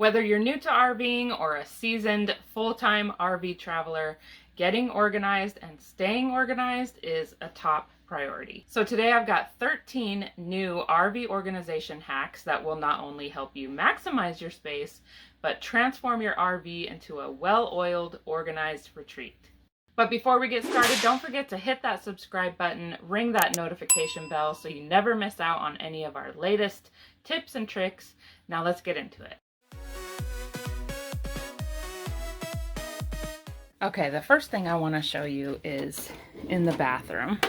Whether you're new to RVing or a seasoned full-time RV traveler, getting organized and staying organized is a top priority. So today I've got 13 new RV organization hacks that will not only help you maximize your space, but transform your RV into a well-oiled, organized retreat. But before we get started, don't forget to hit that subscribe button, ring that notification bell so you never miss out on any of our latest tips and tricks. Now let's get into it. Okay, the first thing I want to show you is in the bathroom.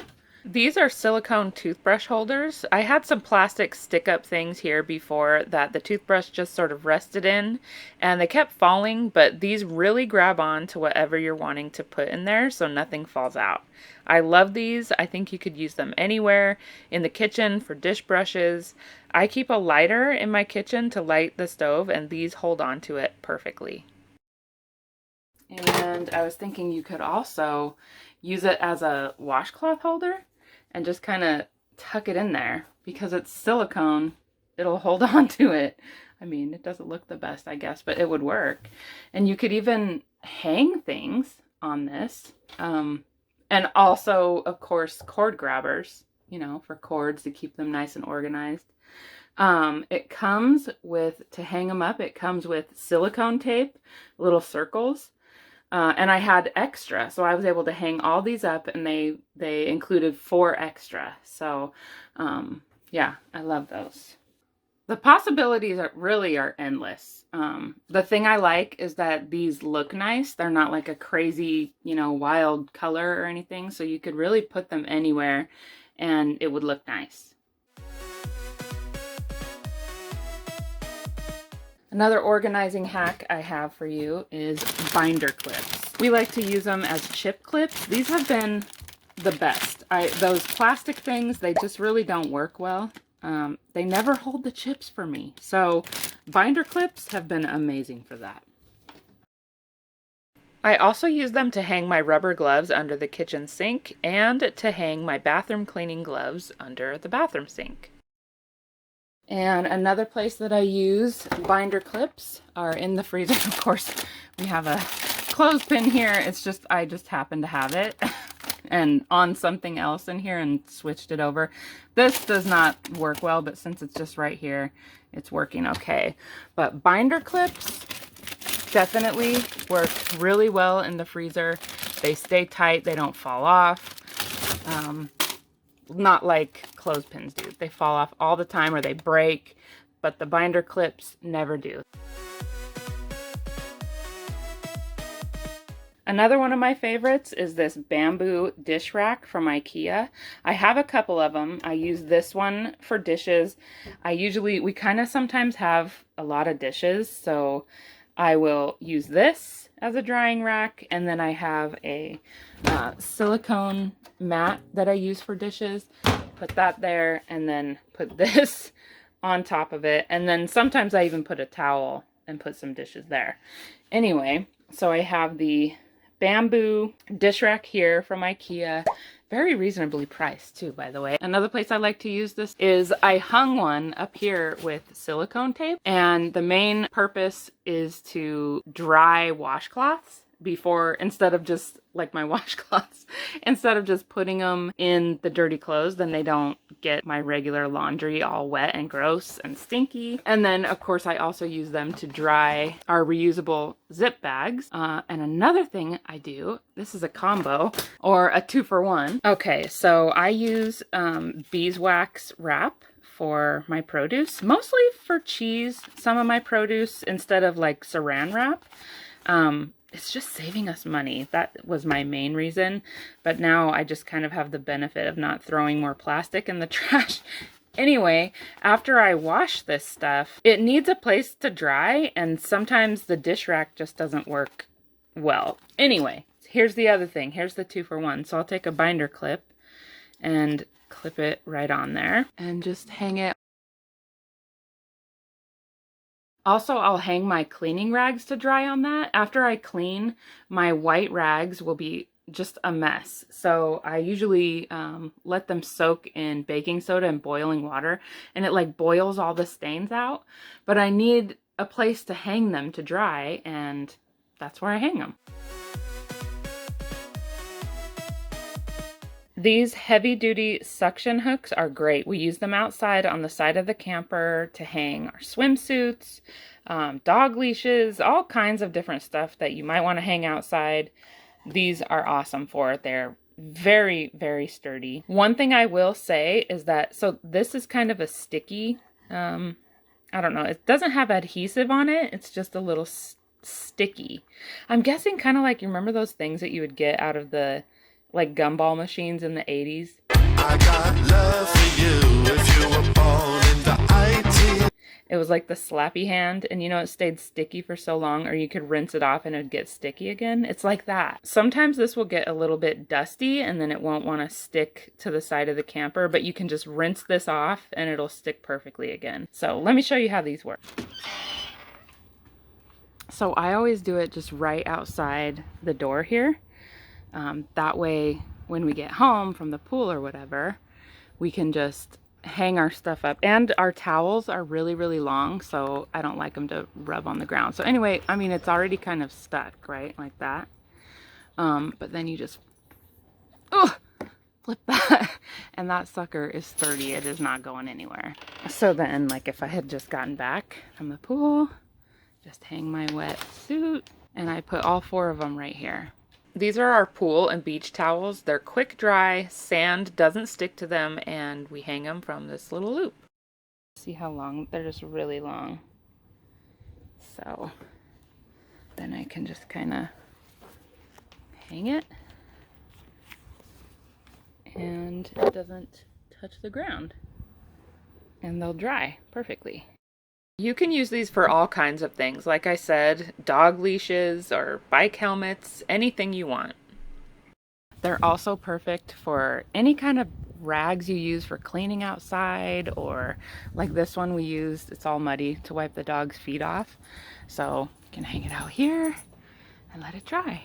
These are silicone toothbrush holders. I had some plastic stick-up things here before that the toothbrush just sort of rested in, and they kept falling, but these really grab on to whatever you're wanting to put in there so nothing falls out. I love these. I think you could use them anywhere, in the kitchen for dish brushes. I keep a lighter in my kitchen to light the stove, and these hold on to it perfectly. And I was thinking you could also use it as a washcloth holder and just kind of tuck it in there. Because it's silicone, it'll hold on to it. I mean, it doesn't look the best, I guess, but it would work. And you could even hang things on this. And also, of course, cord grabbers, you know, for cords to keep them nice and organized. It comes with, to hang them up, it comes with silicone tape, little circles. And I had extra, so I was able to hang all these up, and they included 4 extra. So, yeah, I love those. The possibilities really are endless. The thing I like is that these look nice. They're not like a crazy, you know, wild color or anything. So you could really put them anywhere, and it would look nice. Another organizing hack I have for you is binder clips. We like to use them as chip clips. These have been the best. Those plastic things, they just really don't work well. They never hold the chips for me. So binder clips have been amazing for that. I also use them to hang my rubber gloves under the kitchen sink and to hang my bathroom cleaning gloves under the bathroom sink. And another place that I use binder clips are in the freezer. Of course, we have a clothespin here. It's just, I just happen to have it and on something else in here and switched it over. This does not work well, but since it's just right here, it's working okay. But binder clips definitely work really well in the freezer. They stay tight, they don't fall off. Not like clothespins do. They fall off all the time or they break, but the binder clips never do. Another one of my favorites is this bamboo dish rack from Ikea. I have a couple of them. I use this one for dishes. We kind of sometimes have a lot of dishes, so I will use this as a drying rack, and then I have a silicone mat that I use for dishes. Put that there, and then put this on top of it, and then sometimes I even put a towel and put some dishes there. Anyway, so I have the bamboo dish rack here from Ikea. Very reasonably priced too, by the way. Another place I like to use this is I hung one up here with silicone tape, and the main purpose is to dry washcloths instead of just like my washcloths, instead of just putting them in the dirty clothes, then they don't get my regular laundry all wet and gross and stinky. And then of course I also use them to dry our reusable zip bags. And another thing I do, this is a combo or a 2-for-1. Okay, so I use beeswax wrap for my produce, mostly for cheese, some of my produce instead of like saran wrap. It's just saving us money. That was my main reason. But now I just kind of have the benefit of not throwing more plastic in the trash. Anyway, after I wash this stuff, it needs a place to dry, and sometimes the dish rack just doesn't work well. Anyway, here's the other thing. Here's the 2-for-1. So I'll take a binder clip and clip it right on there and just hang it. Also, I'll hang my cleaning rags to dry on that. After I clean, my white rags will be just a mess. So I usually let them soak in baking soda and boiling water, and it like boils all the stains out. But I need a place to hang them to dry, and that's where I hang them. These heavy-duty suction hooks are great. We use them outside on the side of the camper to hang our swimsuits, dog leashes, all kinds of different stuff that you might want to hang outside. These are awesome for it. They're very, very sturdy. One thing I will say is that, so this is kind of a sticky, I don't know, it doesn't have adhesive on it. It's just a little sticky. I'm guessing kind of like, you remember those things that you would get out of the like gumball machines in the 80s? I got love for you if you were born in the IT. It was like the slappy hand, and you know, it stayed sticky for so long, or you could rinse it off and it would get sticky again. It's like that. Sometimes this will get a little bit dusty and then it won't want to stick to the side of the camper, but you can just rinse this off and it'll stick perfectly again. So let me show you how these work. So I always do it just right outside the door here. That way, when we get home from the pool or whatever, we can just hang our stuff up. And our towels are really, really long, so I don't like them to rub on the ground. So anyway, I mean, it's already kind of stuck, right? Like that. But then you just, flip that. And that sucker is sturdy. It is not going anywhere. So then, like, if I had just gotten back from the pool, just hang my wet suit. And I put all 4 of them right here. These are our pool and beach towels. They're quick dry, sand doesn't stick to them, and we hang them from this little loop. See how long? They're just really long. So then I can just kind of hang it, and it doesn't touch the ground. And they'll dry perfectly. You can use these for all kinds of things. Like I said, dog leashes or bike helmets, anything you want. They're also perfect for any kind of rags you use for cleaning outside, or like this one we used, it's all muddy, to wipe the dog's feet off. So you can hang it out here and let it dry.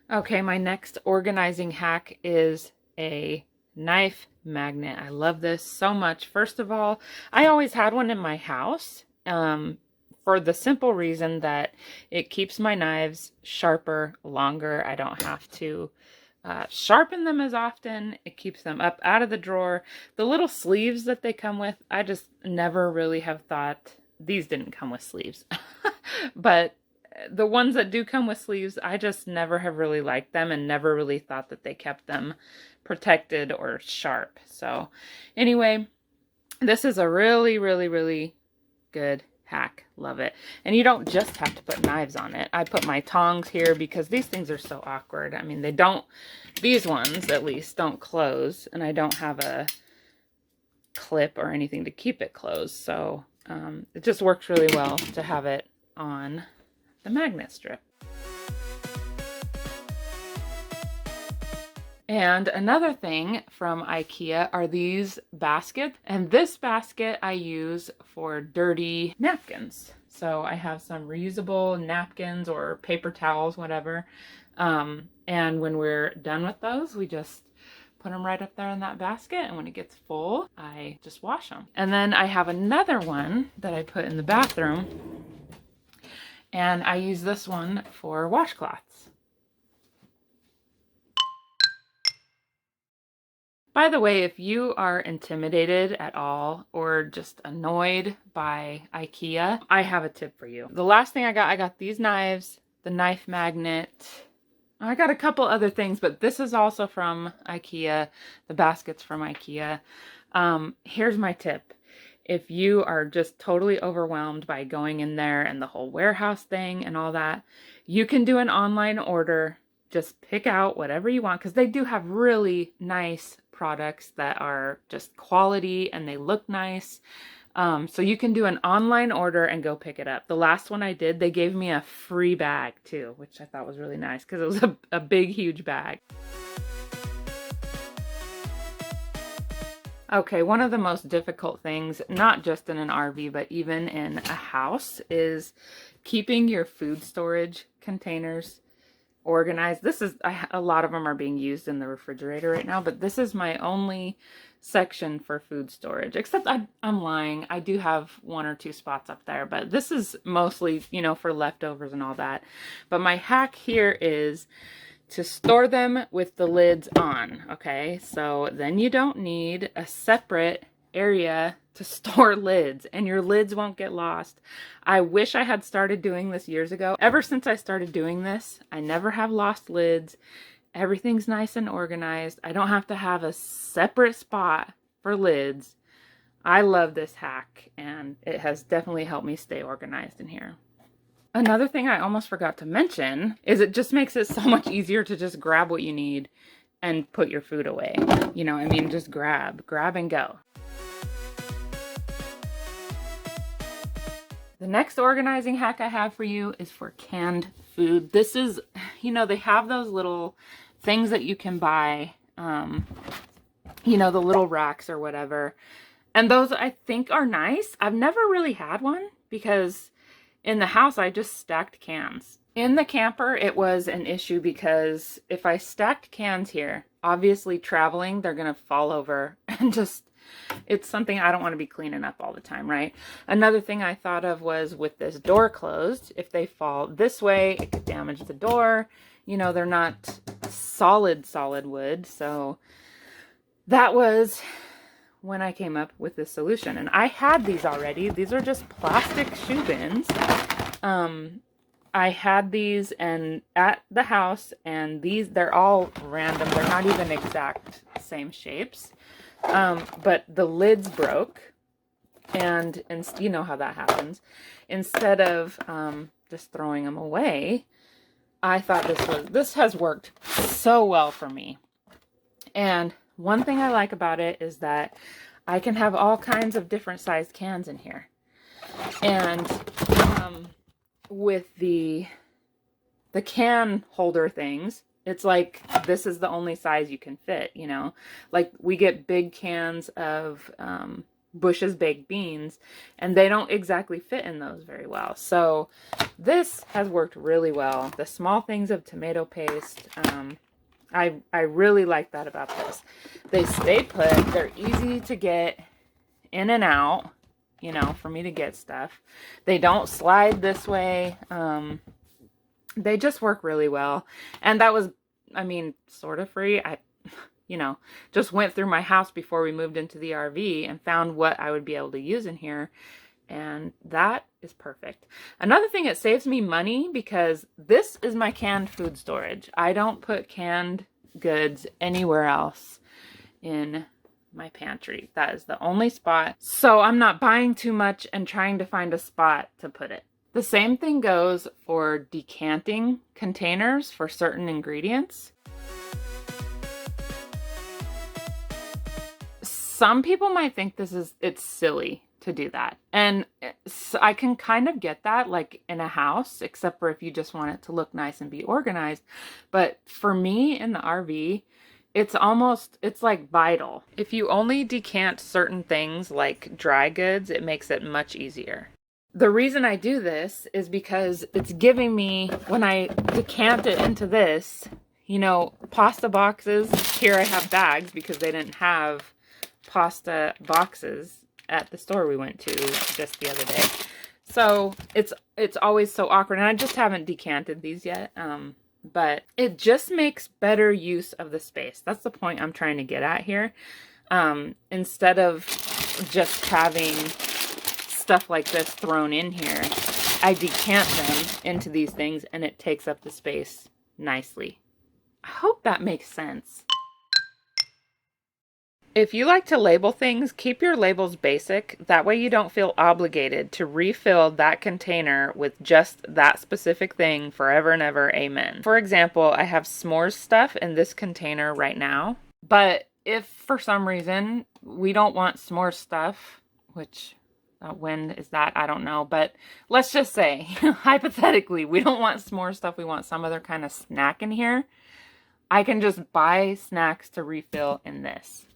Okay, my next organizing hack is a knife magnet. I love this so much. First of all, I always had one in my house for the simple reason that it keeps my knives sharper longer. I don't have to sharpen them as often. It keeps them up out of the drawer. The little sleeves that they come with, I just never really have thought, these didn't come with sleeves, but the ones that do come with sleeves, I just never have really liked them and never really thought that they kept them protected or sharp. So anyway, this is a really, really, really good hack. Love it. And you don't just have to put knives on it. I put my tongs here because these things are so awkward. I mean, they don't, these ones at least don't close, and I don't have a clip or anything to keep it closed. So it just works really well to have it on the magnet strip. And another thing from Ikea are these baskets. And this basket I use for dirty napkins. So I have some reusable napkins or paper towels, whatever. And when we're done with those, we just put them right up there in that basket. And when it gets full, I just wash them. And then I have another one that I put in the bathroom. And I use this one for washcloths. By the way, if you are intimidated at all or just annoyed by Ikea, I have a tip for you. The last thing I got these knives, the knife magnet. I got a couple other things, but this is also from Ikea. The basket's from Ikea. Here's my tip. If you are just totally overwhelmed by going in there and the whole warehouse thing and all that, you can do an online order. Just pick out whatever you want, because they do have really nice products that are just quality and they look nice. So you can do an online order and go pick it up. The last one I did, they gave me a free bag too, which I thought was really nice because it was a big, huge bag. Okay, one of the most difficult things, not just in an RV, but even in a house, is keeping your food storage containers organize. This is, a lot of them are being used in the refrigerator right now, but this is my only section for food storage, except I'm lying. I do have 1 or 2 spots up there, but this is mostly, you know, for leftovers and all that. But my hack here is to store them with the lids on, okay? So then you don't need a separate area to store lids, and your lids won't get lost. I wish I had started doing this years ago. Ever since I started doing this, I never have lost lids. Everything's nice and organized. I don't have to have a separate spot for lids. I love this hack, and it has definitely helped me stay organized in here. Another thing I almost forgot to mention is it just makes it so much easier to just grab what you need and put your food away. You know, I mean, just grab and go. The next organizing hack I have for you is for canned food. This is, you know, they have those little things that you can buy, you know, the little racks or whatever. And those I think are nice. I've never really had one because in the house I just stacked cans. In the camper it was an issue because if I stacked cans here, obviously traveling, they're gonna fall over and just, it's something I don't want to be cleaning up all the time, right? Another thing I thought of was with this door closed, if they fall this way, it could damage the door. You know, they're not solid wood. So that was when I came up with this solution. And I had these already. These are just plastic shoe bins. I had these and at the house, and these, they're all random. They're not even exact same shapes. But the lids broke, and you know how that happens. Instead of just throwing them away, I thought this has worked so well for me. And one thing I like about it is that I can have all kinds of different sized cans in here. And with the can holder things, it's like this is the only size you can fit, you know? Like we get big cans of Bush's baked beans, and they don't exactly fit in those very well. So this has worked really well. The small things of tomato paste, I really like that about this. They stay put. They're easy to get in and out, you know, for me to get stuff. They don't slide this way. They just work really well. And that was, I mean, sort of free. I, you know, just went through my house before we moved into the RV and found what I would be able to use in here. And that is perfect. Another thing, it saves me money because this is my canned food storage. I don't put canned goods anywhere else in my pantry. That is the only spot. So I'm not buying too much and trying to find a spot to put it. The same thing goes for decanting containers for certain ingredients. Some people might think it's silly to do that. And I can kind of get that, like in a house, except for if you just want it to look nice and be organized. But for me in the RV, it's like vital. If you only decant certain things like dry goods, it makes it much easier. The reason I do this is because it's giving me, when I decant it into this, you know, pasta boxes. Here I have bags because they didn't have pasta boxes at the store we went to just the other day. So it's always so awkward, and I just haven't decanted these yet. But it just makes better use of the space. That's the point I'm trying to get at here. Instead of just having stuff like this thrown in here, I decant them into these things and it takes up the space nicely. I hope that makes sense. If you like to label things, keep your labels basic. That way you don't feel obligated to refill that container with just that specific thing forever and ever. Amen. For example, I have s'mores stuff in this container right now. But if for some reason we don't want s'mores stuff, which when is that? I don't know. But let's just say, hypothetically, we don't want s'mores stuff. We want some other kind of snack in here. I can just buy snacks to refill in this,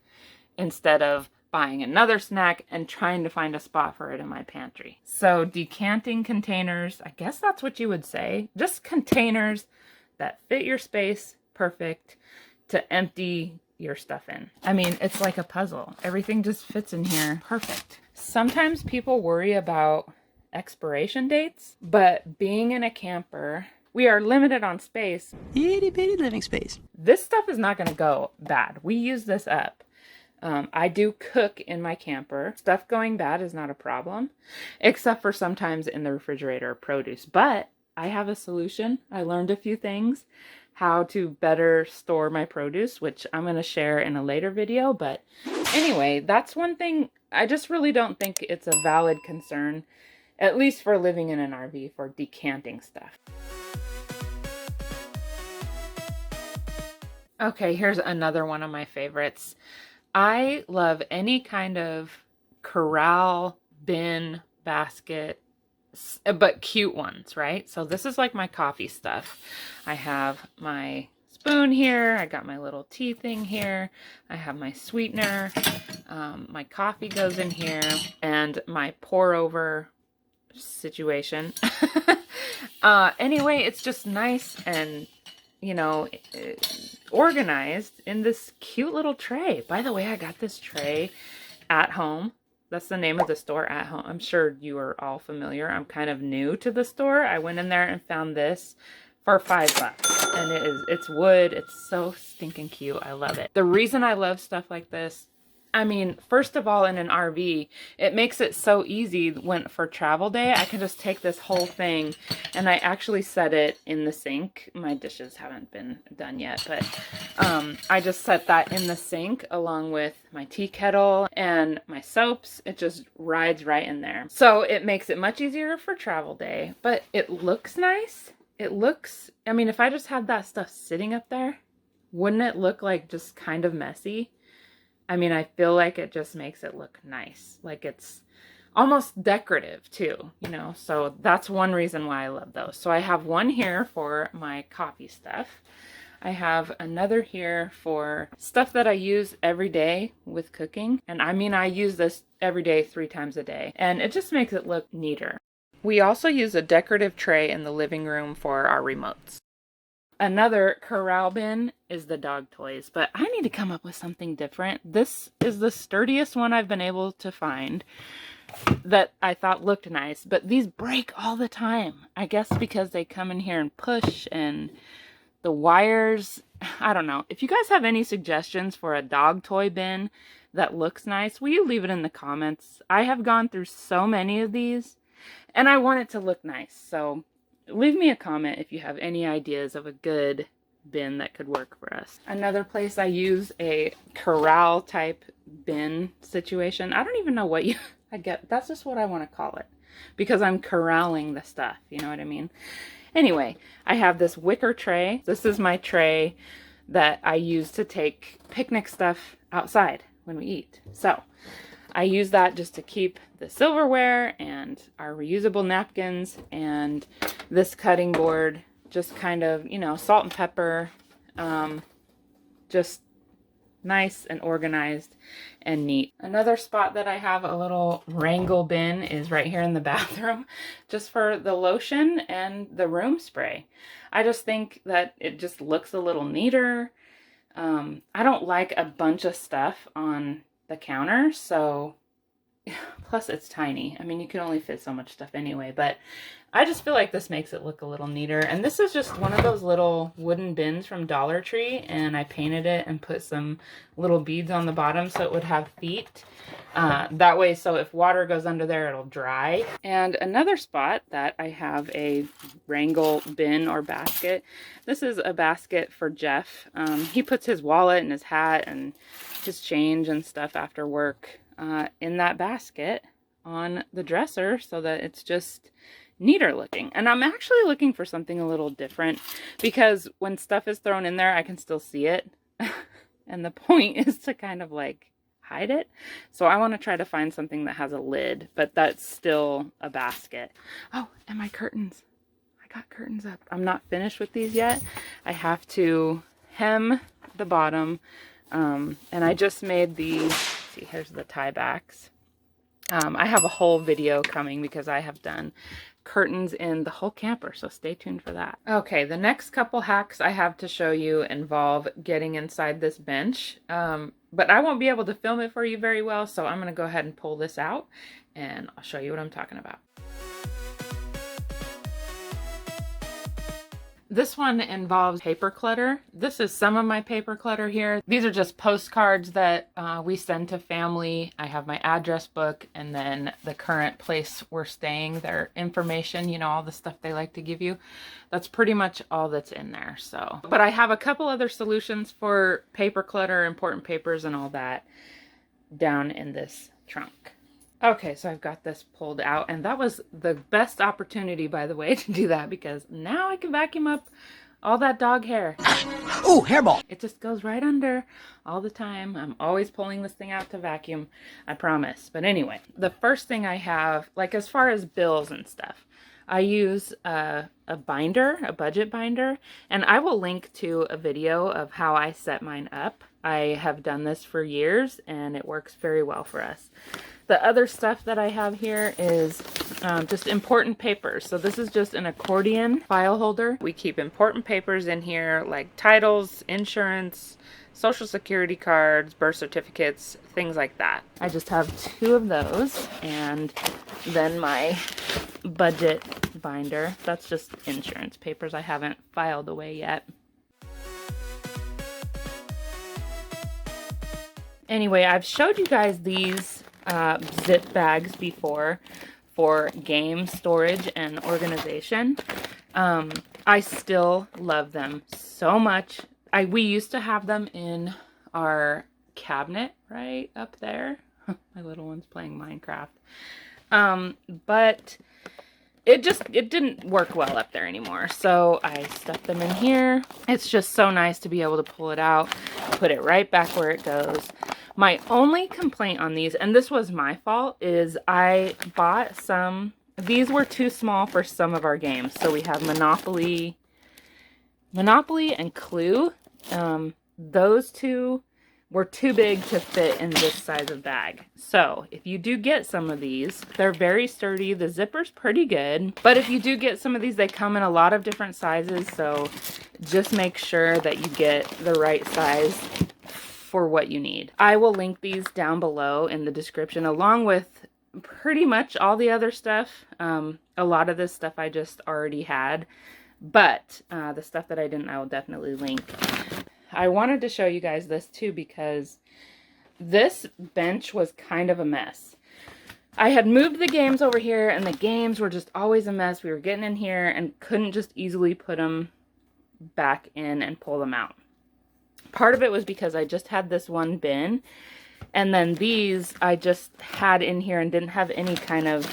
instead of buying another snack and trying to find a spot for it in my pantry. So decanting containers, I guess that's what you would say. Just containers that fit your space perfect to empty your stuff in. I mean, it's like a puzzle. Everything just fits in here perfect. Sometimes people worry about expiration dates, but being in a camper, we are limited on space. Itty bitty living space. This stuff is not going to go bad. We use this up. I do cook in my camper. Stuff going bad is not a problem, except for sometimes in the refrigerator produce. But I have a solution. I learned a few things how to better store my produce, which I'm going to share in a later video. But anyway, that's one thing. I just really don't think it's a valid concern, at least for living in an RV, for decanting stuff. Okay, here's another one of my favorites. I love any kind of corral bin basket, but cute ones, right? So this is like my coffee stuff. I have my spoon here. I got my little tea thing here. I have my sweetener. My coffee goes in here, and my pour over situation. Anyway, it's just nice and, you know, organized in this cute little tray. By the way, I got this tray At Home. That's the name of the store, At Home. I'm sure you are all familiar. I'm kind of new to the store. I went in there and found this for $5, and it's wood. It's so stinking cute. I love it. The reason I love stuff like this, I mean, first of all, in an RV, it makes it so easy when for travel day, I can just take this whole thing and I actually set it in the sink. My dishes haven't been done yet, but I just set that in the sink along with my tea kettle and my soaps. It just rides right in there. So it makes it much easier for travel day, but it looks nice. It looks, I mean, if I just had that stuff sitting up there, wouldn't it look like just kind of messy? I mean, I feel like it just makes it look nice. Like it's almost decorative too, you know? So that's one reason why I love those. So I have one here for my coffee stuff. I have another here for stuff that I use every day with cooking. And I mean, I use this every day, 3 times a day. And it just makes it look neater. We also use a decorative tray in the living room for our remotes. Another Corral bin is the dog toys, but I need to come up with something different. This is the sturdiest one I've been able to find that I thought looked nice, but these break all the time. I guess because they come in here and push, and the wires, I don't know. If you guys have any suggestions for a dog toy bin that looks nice, will you leave it in the comments? I have gone through so many of these, and I want it to look nice, so leave me a comment if you have any ideas of a good bin that could work for us. Another place I use a corral type bin situation. I don't even know what I get. That's just what I want to call it because I'm corralling the stuff. You know what I mean? Anyway, I have this wicker tray. This is my tray that I use to take picnic stuff outside when we eat. So I use that just to keep the silverware and our reusable napkins and this cutting board, just kind of, you know, salt and pepper, just nice and organized and neat. Another spot that I have a little Wrangle bin is right here in the bathroom, just for the lotion and the room spray. I just think that it just looks a little neater. I don't like a bunch of stuff on the counter, so plus it's tiny. I mean, you can only fit so much stuff anyway, but I just feel like this makes it look a little neater. And this is just one of those little wooden bins from Dollar Tree, and I painted it and put some little beads on the bottom so it would have feet. That way, so if water goes under there, it'll dry. And another spot that I have a Wrangle bin or basket. This is a basket for Jeff. He puts his wallet and his hat and his change and stuff after work in that basket on the dresser so that it's just neater looking. And I'm actually looking for something a little different because when stuff is thrown in there, I can still see it. And the point is to kind of like hide it. So I want to try to find something that has a lid, but that's still a basket. Oh, and my curtains. I got curtains up. I'm not finished with these yet. I have to hem the bottom. And I just made the, see, here's the tie backs. I have a whole video coming because I have done curtains in the whole camper, so stay tuned for that. Okay, the next couple hacks I have to show you involve getting inside this bench, but I won't be able to film it for you very well, so I'm going to go ahead and pull this out and I'll show you what I'm talking about. This one involves paper clutter. This is some of my paper clutter here. These are just postcards that we send to family. I have my address book and then the current place we're staying, their information, you know, all the stuff they like to give you. That's pretty much all that's in there. So, but I have a couple other solutions for paper clutter, important papers and all that down in this trunk. Okay, so I've got this pulled out, and that was the best opportunity, by the way, to do that, because now I can vacuum up all that dog hair. Ooh, hairball! It just goes right under all the time. I'm always pulling this thing out to vacuum, I promise. But anyway, the first thing I have, like as far as bills and stuff, I use a binder, a budget binder, and I will link to a video of how I set mine up. I have done this for years, and it works very well for us. The other stuff that I have here is just important papers. So this is just an accordion file holder. We keep important papers in here like titles, insurance, social security cards, birth certificates, things like that. I just have 2 of those, and then my budget binder. That's just insurance papers I haven't filed away yet. Anyway, I've showed you guys these zip bags before for game storage and organization. I still love them so much. We used to have them in our cabinet right up there. My little one's playing Minecraft. But it didn't work well up there anymore. So I stuck them in here. It's just so nice to be able to pull it out, put it right back where it goes. My only complaint on these, and this was my fault, is I bought some, these were too small for some of our games. So we have Monopoly and Clue. Those 2 were too big to fit in this size of bag. So if you do get some of these, they're very sturdy. The zipper's pretty good. But if you do get some of these, they come in a lot of different sizes. So just make sure that you get the right size for what you need. I will link these down below in the description along with pretty much all the other stuff. A lot of this stuff I just already had, but the stuff that I didn't, I will definitely link. I wanted to show you guys this too because this bench was kind of a mess. I had moved the games over here and the games were just always a mess. We were getting in here and couldn't just easily put them back in and pull them out. Part of it was because I just had this one bin, and then these I just had in here and didn't have any kind of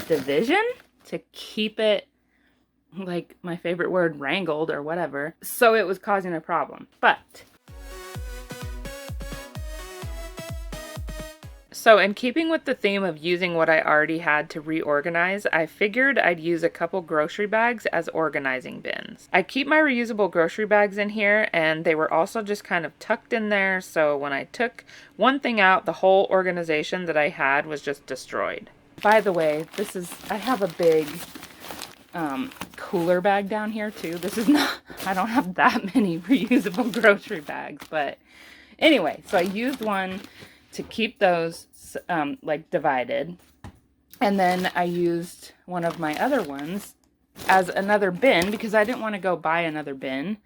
division to keep it, like my favorite word, wrangled or whatever. So it was causing a problem. But so in keeping with the theme of using what I already had to reorganize, I figured I'd use a couple grocery bags as organizing bins. I keep my reusable grocery bags in here, and they were also just kind of tucked in there, so when I took one thing out, the whole organization that I had was just destroyed. By the way, I have a big cooler bag down here too. This is not, I don't have that many reusable grocery bags, but anyway, so I used one to keep those like divided, and then I used one of my other ones as another bin because I didn't want to go buy another bin,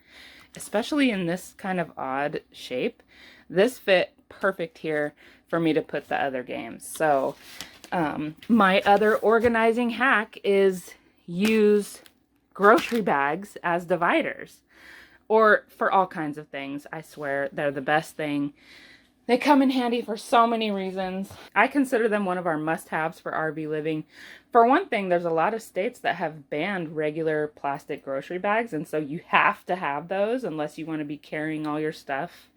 especially in this kind of odd shape. This fit perfect here for me to put the other games. So my other organizing hack is use grocery bags as dividers, or for all kinds of things. I swear they're the best thing. They come in handy for so many reasons. I consider them one of our must-haves for RV living. For one thing, there's a lot of states that have banned regular plastic grocery bags, and so you have to have those unless you want to be carrying all your stuff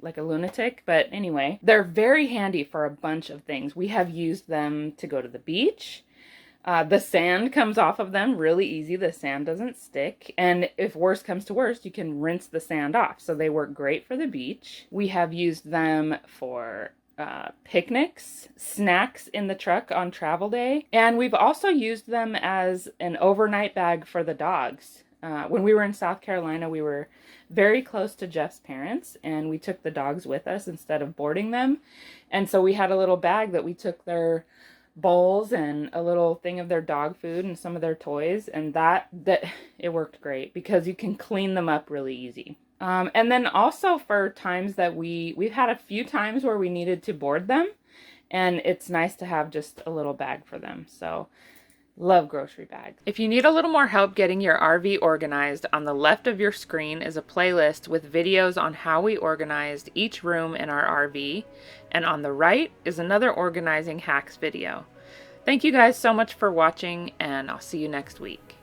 like a lunatic. But anyway, they're very handy for a bunch of things. We have used them to go to the beach. The sand comes off of them really easy. The sand doesn't stick. And if worse comes to worst, you can rinse the sand off. So they work great for the beach. We have used them for picnics, snacks in the truck on travel day. And we've also used them as an overnight bag for the dogs. When we were in South Carolina, we were very close to Jeff's parents, and we took the dogs with us instead of boarding them. And so we had a little bag that we took their bowls and a little thing of their dog food and some of their toys, and that it worked great because you can clean them up really easy. And then also for times that we've had a few times where we needed to board them, and it's nice to have just a little bag for them. So love grocery bags. If you need a little more help getting your RV organized, on the left of your screen is a playlist with videos on how we organized each room in our RV, and on the right is another organizing hacks video. Thank you guys so much for watching, and I'll see you next week.